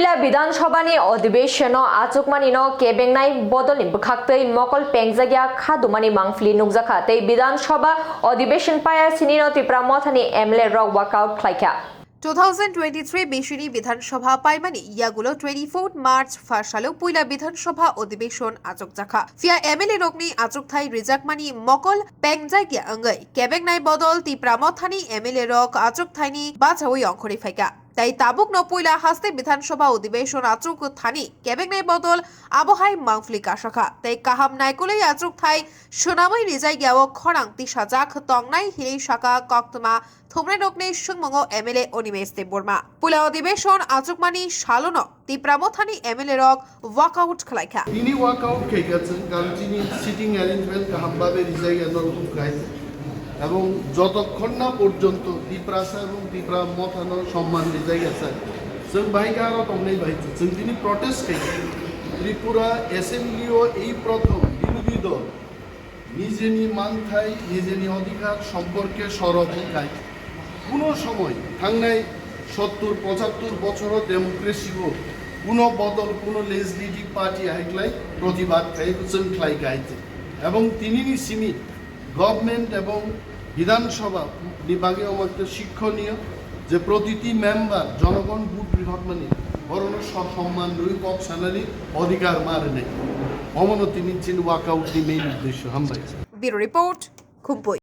पुइला विधानसभानि अधिवेशन आचुकमानि केबेंनाय बदलनि बखाक्तै मकल पेंगजागिया खादुमानि मांफलि नुकजाखा तै विधानसभा अधिवेशन पाया सिनि तिप्रा मथानि एमएलए रक वाकआउट खलाइखा 2023 বেশিনি বিধানসভা পাইমানি ইয়াগুলো 24 মার্চ ফার্সালো পুইলা বিধানসভা অধিবেশন আচক জাখা ফিয়া এমএলএ রকনি আচক থাই রিজাকমানি মকল পেংজাইগিয়া অঙ্গই কেবেংনাই বদল তিপ্রা মথানি এমএলএ রক আচক থাইনি বাছাওই অংখরি ফাইকা তাই তাবুক নপুইলা হাস্তে বিধানসভা অধিবেশন আচক থানি কেবেংনাই বদল আবহাই মাংফলি কাশাখা তাই কাহাম নাইকুলাই আচক থাই সোনামই রিজাইগিয়াও খরাংতি সাজাক তংনাই হিলেই শাখা কক্তমা থুমরে রকনি সুংমঙ্গ এমএলএ অনিমেশ দেববর্মা পুলা অধিবেশন আচকমানি শালন তিপ্রা মথানি এমএলএ রক ওয়াকআউট খলাইখা তিনি ওয়াকআউট খেয়েছেন কারণ তিনি সিটিং অ্যারেঞ্জমেন্ট কাহামভাবে রিজাইগিয়ানোর গাইছে এবং যতক্ষণ না পর্যন্ত তিপ্রাসা এবং তিপ্রা মথানো সম্মান রিজাইগিয়াছে जों बाहायगा आरो तंनाय बाहायছে जों दिनै प्रटेस्ट खालामो त्रिपुरा एसेम्बलियाव এই প্রথম বিরোধী দল নিজেনি মানথাই নিজেনি অধিকার সম্পর্কে সরব হই কোনো সময় থাংনাই 70-75 বছর ডেমোক্রেসিও কোনো বদল কোনো লেজিসলেটিভ পার্টি আইকলাই প্রতিবাদ খাইছেন খাই গাইছে এবং তিনিনি সীমিত গভর্নমেন্ট এবং বিধানসভা বিভাগে আমাদের শিক্ষণীয় যে প্রতিটি মেম্বার জনগণ ভোট বৃহৎমানি বরণ সম্মান রূপ অপশনালি অধিকার মারে নেই অমনতি মিছিল ওয়াকআউট দি মেইন উদ্দেশ্য হামবাই ব্যুরো রিপোর্ট খুম্পুই।